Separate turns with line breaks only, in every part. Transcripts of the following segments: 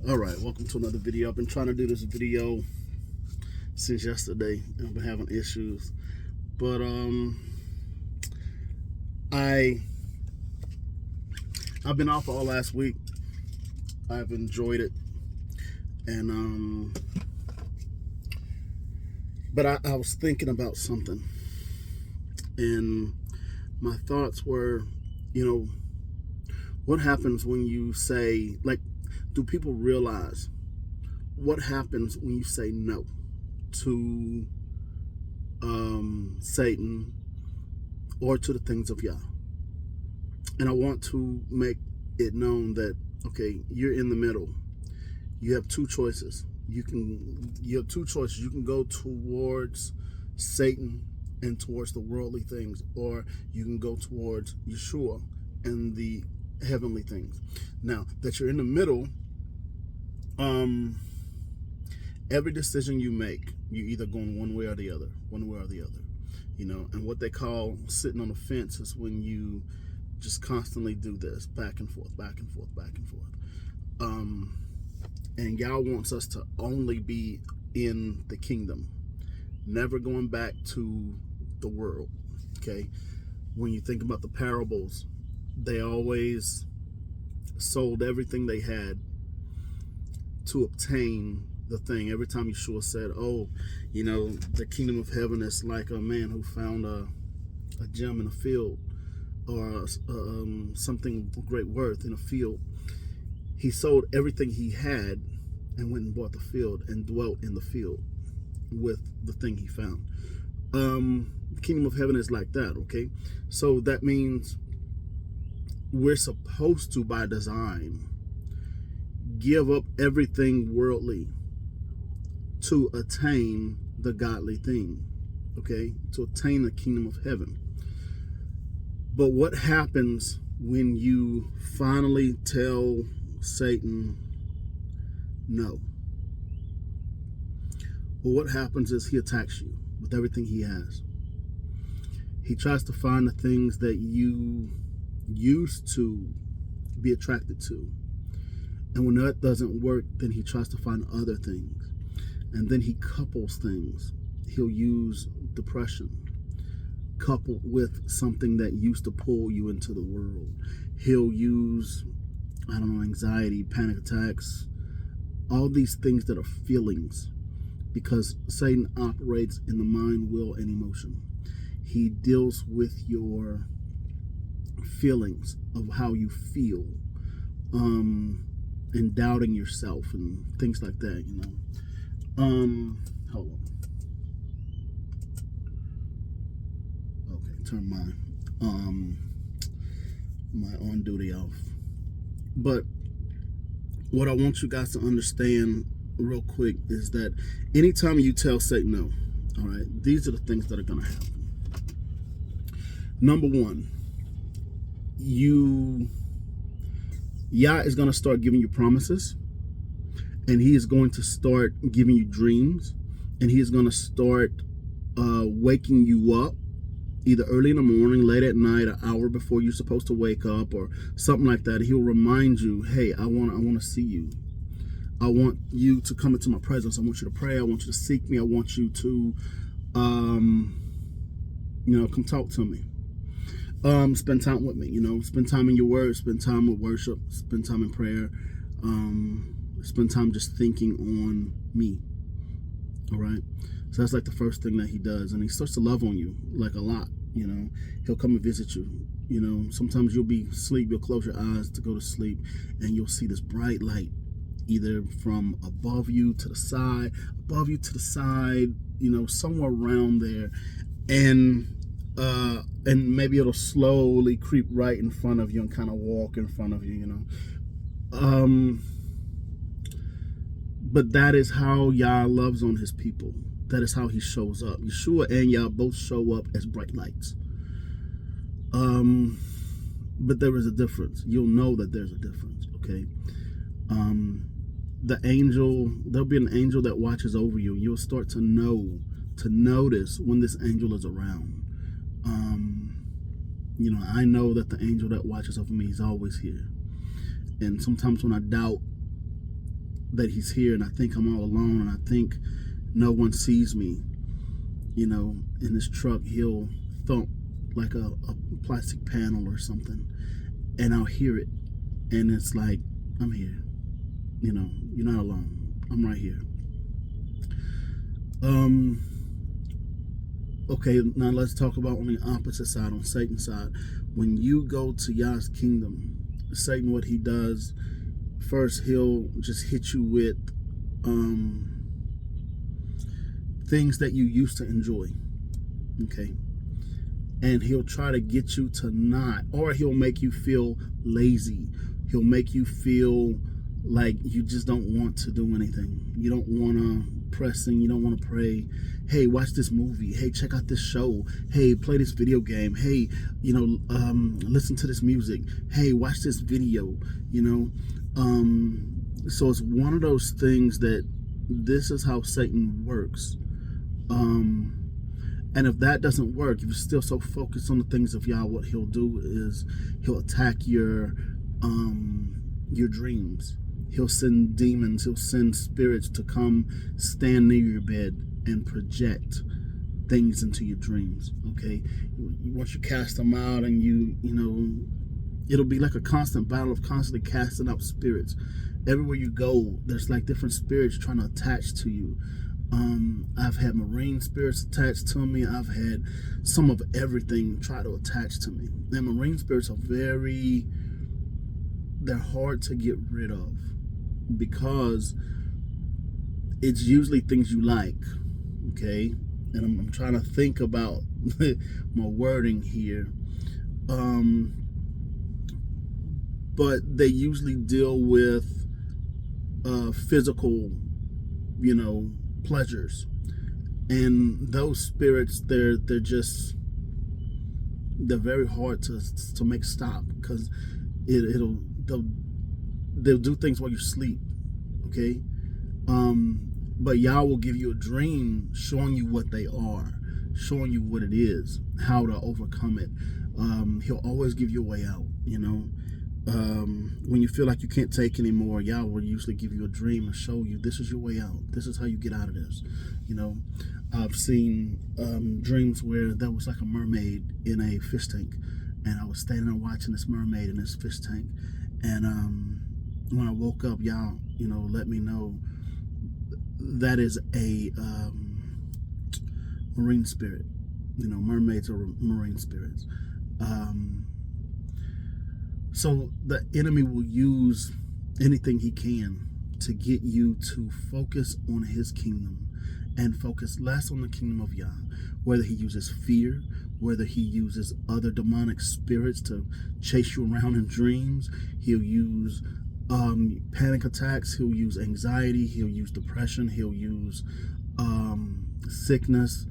All right, welcome to another video. I've been trying to do this video since yesterday. I've been having issues, but I I've been off all last week. I've enjoyed it, and but I was thinking about something, and my thoughts were, you know, what happens when you say, like, do people realize what happens when you say no to Satan or to the things of Yah? And I want to make it known that, okay, you're in the middle. You have two choices. You have two choices. You can go towards Satan and towards the worldly things, or you can go towards Yeshua and the heavenly things. Now that you're in the middle, every decision you make, you either going one way or the other, and what they call sitting on the fence is when you just constantly do this back and forth, back and forth, back and forth. And Yah wants us to only be in the kingdom, never going back to the world. Okay, when you think about the parables, they always sold everything they had to obtain the thing. Every time Yeshua said, "Oh, the kingdom of heaven is like a man who found a gem in a field, or something of great worth in a field," he sold everything he had and went and bought the field and dwelt in the field with the thing he found. The kingdom of heaven is like that. Okay, so that means we're supposed to, by design, give up everything worldly to attain the godly thing, okay, to attain the kingdom of heaven. But what happens when you finally tell Satan no? Well, what happens is he attacks you with everything he has. He tries to find the things that you used to be attracted to. And when that doesn't work, then he tries to find other things. And then he couples things. He'll use depression coupled with something that used to pull you into the world. He'll use, anxiety, panic attacks, all these things that are feelings, because Satan operates in the mind, will, and emotion. He deals with your feelings of how you feel, and doubting yourself and things like that, Hold on. Okay, turn my on duty off. But what I want you guys to understand real quick is that anytime you tell Satan no, all right, these are the things that are going to happen. Number one, Yah is going to start giving you promises, and he is going to start giving you dreams, and he is going to start waking you up either early in the morning, late at night, an hour before you're supposed to wake up, or something like that. He'll remind you, hey, I want to see you. I want you to come into my presence. I want you to pray. I want you to seek me. I want you to, come talk to me. Spend time with me. Spend time in your word. Spend time with worship. Spend time in prayer. Spend time just thinking on me. All right. So that's like the first thing that he does, and he starts to love on you like a lot. He'll come and visit you. Sometimes you'll be asleep. You'll close your eyes to go to sleep, and you'll see this bright light, either from above you to the side, somewhere around there, and maybe it'll slowly creep right in front of you and kind of walk in front of you. But that is how Yah loves on his people. That is how he shows up. Yeshua and Yah both show up as bright lights. But there is a difference. You'll know that there's a difference, okay? There'll be an angel that watches over you. You'll start to notice when this angel is around. I know that the angel that watches over me is always here. And sometimes when I doubt that he's here, and I think I'm all alone, and I think no one sees me, in this truck, he'll thump like a plastic panel or something, and I'll hear it, and it's like, I'm here. You're not alone. I'm right here. Okay, now let's talk about on the opposite side, on Satan's side. When you go to Yah's kingdom, Satan, what he does, first he'll just hit you with things that you used to enjoy. Okay. And he'll try to get you to not, or he'll make you feel lazy. He'll make you feel like you just don't want to do anything. You don't want to pressing. You don't want to pray. Hey, watch this movie. Hey, check out this show. Hey, play this video game. Hey, listen to this music. Hey, watch this video. So it's one of those things that this is how Satan works. And if that doesn't work, if you're still so focused on the things of Yah, what he'll do is he'll attack your dreams. He'll send demons, he'll send spirits to come stand near your bed and project things into your dreams. Okay, once you cast them out, and it'll be like a constant battle of constantly casting out spirits. Everywhere you go, there's like different spirits trying to attach to you. I've had marine spirits attached to me. I've had some of everything try to attach to me. And marine spirits are they're hard to get rid of, because it's usually things you like. Okay, and I'm trying to think about my wording here. But they usually deal with physical, pleasures, and those spirits, they're very hard to make stop, because they'll do things while you sleep. Okay, but Yah will give you a dream showing you what they are, showing you what it is, how to overcome it. He'll always give you a way out. When you feel like you can't take anymore, Yah will usually give you a dream and show you, this is your way out. This is how you get out of this. I've seen dreams where there was like a mermaid in a fish tank, and I was standing there watching this mermaid in this fish tank, and when I woke up, Yah, let me know that is a marine spirit. Mermaids are marine spirits. So the enemy will use anything he can to get you to focus on his kingdom and focus less on the kingdom of Yah. Whether he uses fear, whether he uses other demonic spirits to chase you around in dreams, he'll use panic attacks, he'll use anxiety, he'll use depression, he'll use sickness,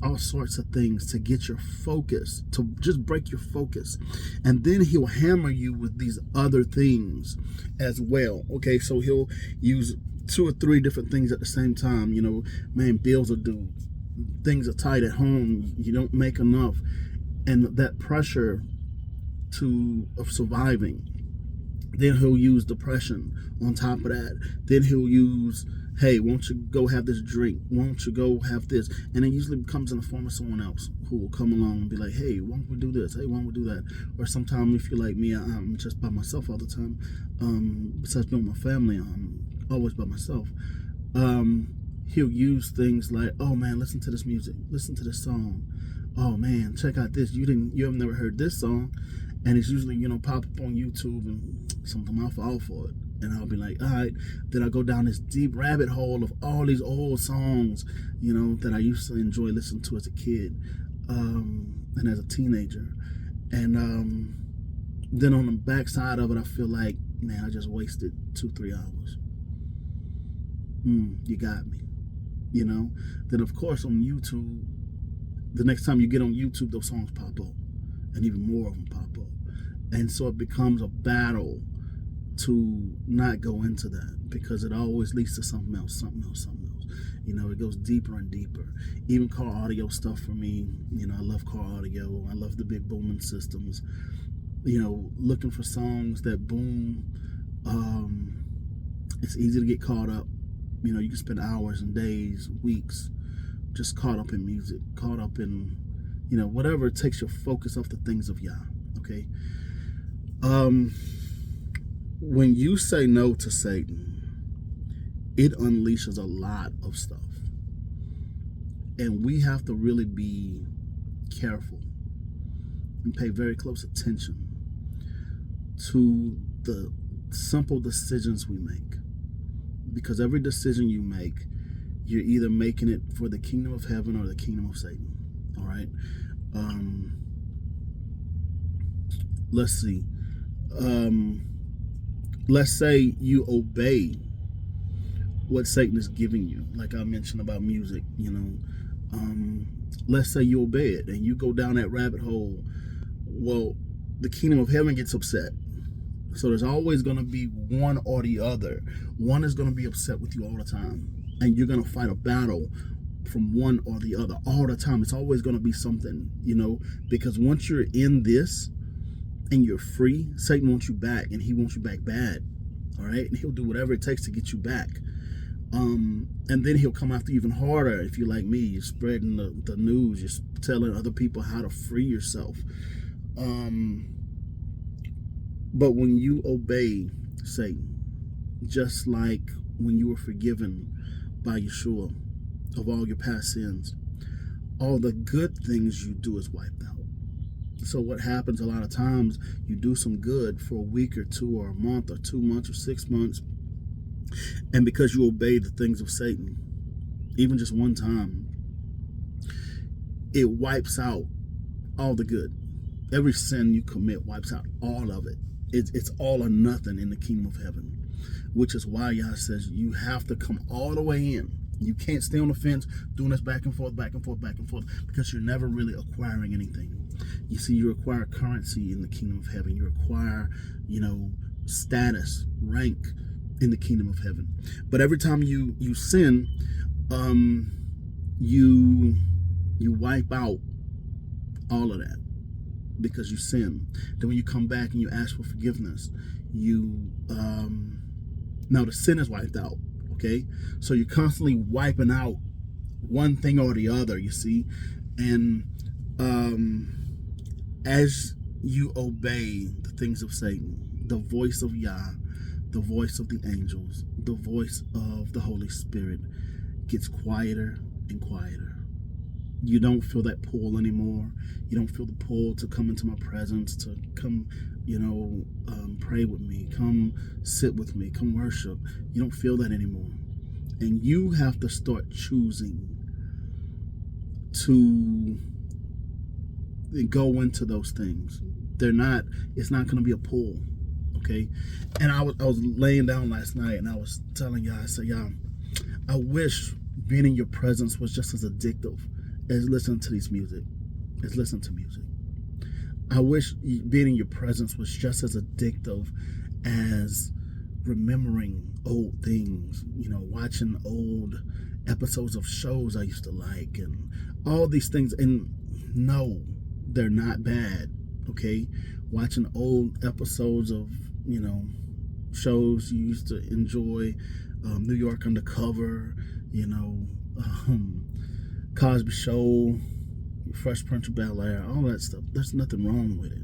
all sorts of things to get your focus, to just break your focus. And then he'll hammer you with these other things as well. Okay, so he'll use 2 or 3 different things at the same time. Man, bills are due, things are tight at home, you don't make enough, and that pressure of surviving. Then he'll use depression on top of that. Then he'll use, hey, won't you go have this drink? Won't you go have this? And it usually comes in the form of someone else who will come along and be like, hey, why don't we do this? Hey, why don't we do that? Or sometimes if you're like me, I'm just by myself all the time. Besides being with my family, I'm always by myself. He'll use things like, oh man, listen to this music. Listen to this song. Oh man, check out this. You have never heard this song. And it's usually, pop up on YouTube, and sometimes I'll fall for it. And I'll be like, all right. Then I go down this deep rabbit hole of all these old songs, that I used to enjoy listening to as a kid and as a teenager. And then on the backside of it, I feel like, man, I just wasted 2-3 hours. You got me. Then, of course, on YouTube, the next time you get on YouTube, those songs pop up. And even more of them pop up. And so it becomes a battle to not go into that, because it always leads to something else. It goes deeper and deeper. Even car audio stuff for me, I love car audio. I love the big booming systems. Looking for songs that boom It's easy to get caught up. You know, you can spend hours and days, weeks, just caught up in music, caught up in, you know, whatever takes your focus off the things of Yah. Okay. When you say no to Satan, it unleashes a lot of stuff. And we have to really be careful and pay very close attention to the simple decisions we make. Because every decision you make, you're either making it for the kingdom of heaven or the kingdom of Satan. All right. Let's see. Let's say you obey what Satan is giving you, like I mentioned about music. You know, let's say you obey it and you go down that rabbit hole. Well, the kingdom of heaven gets upset. So there's always going to be one or the other. One is going to be upset with you all the time, and you're going to fight a battle from one or the other all the time. It's always going to be something, you know, because once you're in this and you're free, Satan wants you back, and he wants you back bad. All right. And he'll do whatever it takes to get you back. And then he'll come after you even harder. If you're like me, you're spreading the news, you're telling other people how to free yourself. But when you obey Satan, just like when you were forgiven by Yeshua of all your past sins, all the good things you do is wiped out. So what happens a lot of times, you do some good for a week or two or a month or 2 months or 6 months, and because you obey the things of Satan, even just one time, it wipes out all the good. Every sin you commit wipes out all of it. It's all or nothing in the kingdom of heaven, which is why Yah says you have to come all the way in. You can't stay on the fence doing this back and forth, back and forth, back and forth, because you're never really acquiring anything. You see, you acquire currency in the kingdom of heaven. You acquire, you know, status, rank in the kingdom of heaven. But every time you sin, you wipe out all of that, because you sin. Then when you come back and you ask for forgiveness, you now the sin is wiped out. Okay, so you're constantly wiping out one thing or the other, you see. And as you obey the things of Satan, the voice of Yah, the voice of the angels, the voice of the Holy Spirit gets quieter and quieter. You don't feel that pull anymore. You don't feel the pull to come into my presence, to come, you know, pray with me, come sit with me, come worship. You don't feel that anymore. And you have to start choosing to go into those things. It's not going to be a pull, okay? And I was laying down last night and I was telling y'all, I said, y'all, I wish being in your presence was just as addictive as listening to this music, as listening to music. I wish being in your presence was just as addictive as remembering old things, you know, watching old episodes of shows I used to like and all these things. And no, they're not bad, okay? Watching old episodes of, you know, shows you used to enjoy, New York Undercover, you know, Cosby Show, Fresh Prince of Bel-Air, all that stuff. There's nothing wrong with it.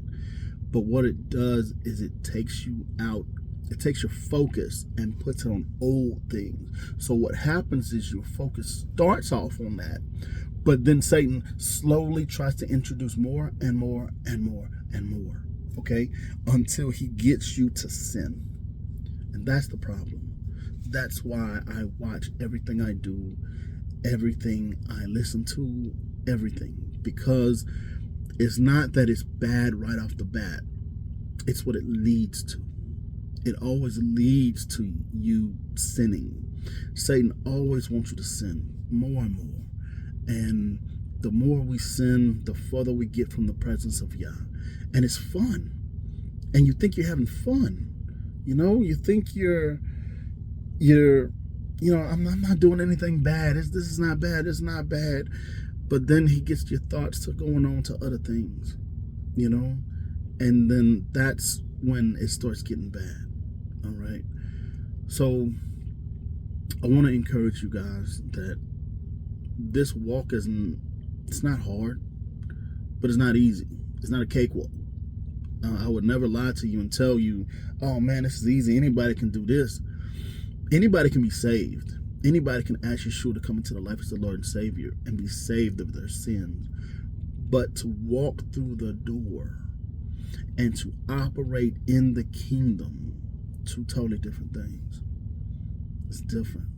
But what it does is it takes you out. It takes your focus and puts it on old things. So what happens is your focus starts off on that, but then Satan slowly tries to introduce more and more and more and more, okay? Until he gets you to sin. And that's the problem. That's why I watch everything I do, everything I listen to, everything. Because it's not that it's bad right off the bat. It's what it leads to. It always leads to you sinning. Satan always wants you to sin more and more. And the more we sin, the further we get from the presence of Yah. And it's fun. And you think you're having fun. You know, you think you're you know, I'm not doing anything bad. This is not bad. It's not bad. But then he gets your thoughts to going on to other things, you know? And then that's when it starts getting bad. All right. So I want to encourage you guys that this walk isn't, it's not hard, but it's not easy. It's not a cakewalk. I would never lie to you and tell you, oh man, this is easy. Anybody can do this. Anybody can be saved. Anybody can ask Yeshua to come into their life as the Lord and Savior and be saved of their sins. But to walk through the door and to operate in the kingdom, two totally different things. It's different.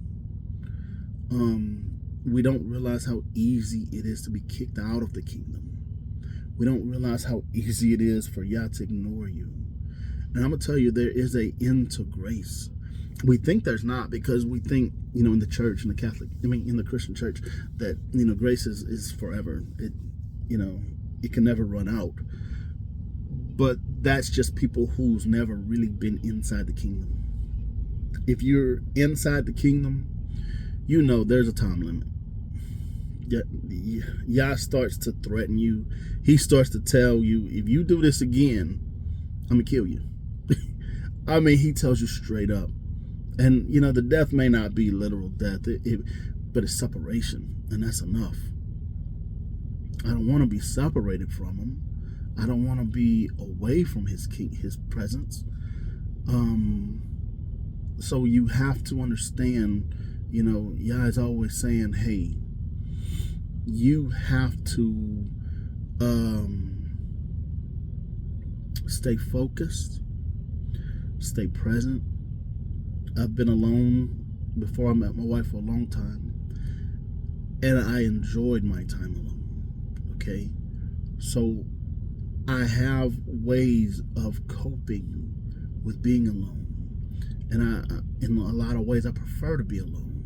We don't realize how easy it is to be kicked out of the kingdom. We don't realize how easy it is for Yah to ignore you. And I'm going to tell you, there is an end to grace. We think there's not, because we think, in the church, in the Christian church, that, grace is forever. It can never run out. But that's just people who's never really been inside the kingdom. If you're inside the kingdom, there's a time limit. Yah starts to threaten you. He starts to tell you, if you do this again, I'm going to kill you. He tells you straight up. And, the death may not be literal death, but it's separation, and that's enough. I don't want to be separated from him. I don't want to be away from his presence. So you have to understand, Yah is always saying, hey, you have to stay focused, stay present. I've been alone before I met my wife for a long time, and I enjoyed my time alone, okay? So I have ways of coping with being alone, and in a lot of ways, I prefer to be alone,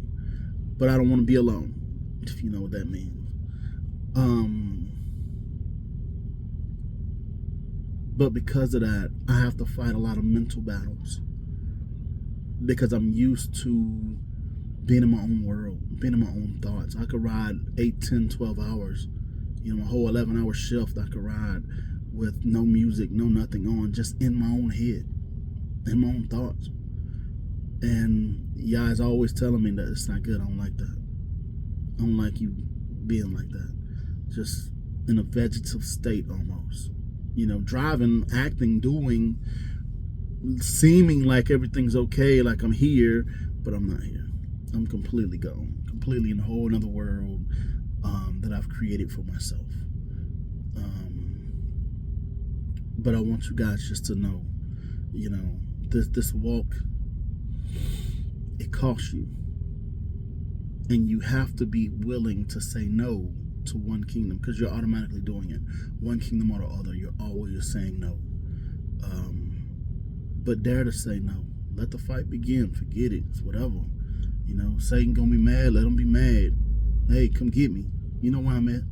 but I don't want to be alone, if you know what that means. But because of that, I have to fight a lot of mental battles, because I'm used to being in my own world, being in my own thoughts. I could ride 8, 10, 12 hours, my whole 11-hour shift. I could ride with no music, no nothing on, just in my own head, in my own thoughts. And Yah is always telling me that it's not good. I don't like that. I don't like you being like that. Just in a vegetative state almost. Driving, acting, doing, seeming like everything's okay, like I'm here, but I'm not here. I'm completely gone, completely in a whole other world that I've created for myself. But I want you guys just to know, this walk, it costs you. And you have to be willing to say no to one kingdom, because you're automatically doing it. One kingdom or the other, you're always saying no. But dare to say no. Let the fight begin. Forget it. It's whatever. Satan gonna be mad. Let him be mad. Hey, come get me. You know where I'm at.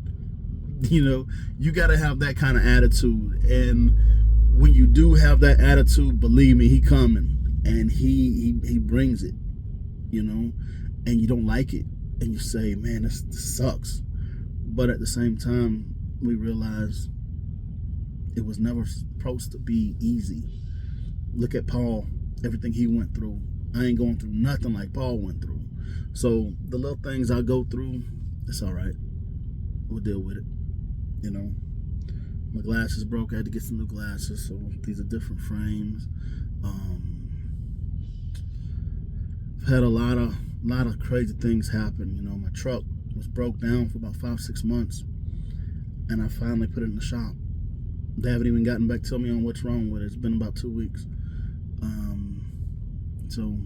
You gotta have that kind of attitude. And when you do have that attitude, believe me, he coming, and he brings it. And you don't like it, and you say, man, this sucks. But at the same time, we realize it was never supposed to be easy. Look at Paul, everything he went through. I ain't going through nothing like Paul went through. So the little things I go through, it's all right. We'll deal with it. My glasses broke. I had to get some new glasses. So these are different frames. I've had a lot of crazy things happen. My truck was broke down for about 5-6 months, and I finally put it in the shop. They haven't even gotten back to me on what's wrong with it. It's been about 2 weeks. So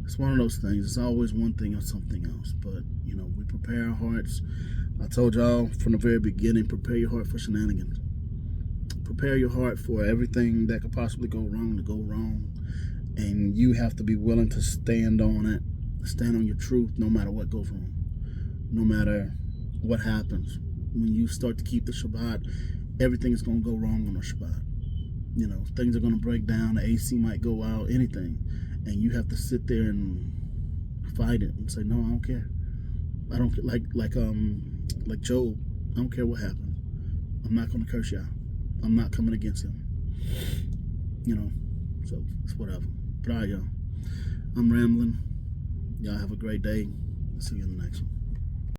it's one of those things. It's always one thing or something else. But, we prepare our hearts. I told y'all from the very beginning, prepare your heart for shenanigans. Prepare your heart for everything that could possibly go wrong to go wrong. And you have to be willing to stand on it. Stand on your truth no matter what goes wrong. No matter what happens. When you start to keep the Shabbat, everything is going to go wrong on the Shabbat. Things are going to break down. The AC might go out, anything. And you have to sit there and fight it and say, no, I don't care. I don't care. Like Job, I don't care what happens. I'm not going to curse y'all. I'm not coming against him. So it's whatever. But all right, y'all. I'm rambling. Y'all have a great day. See you in the next one.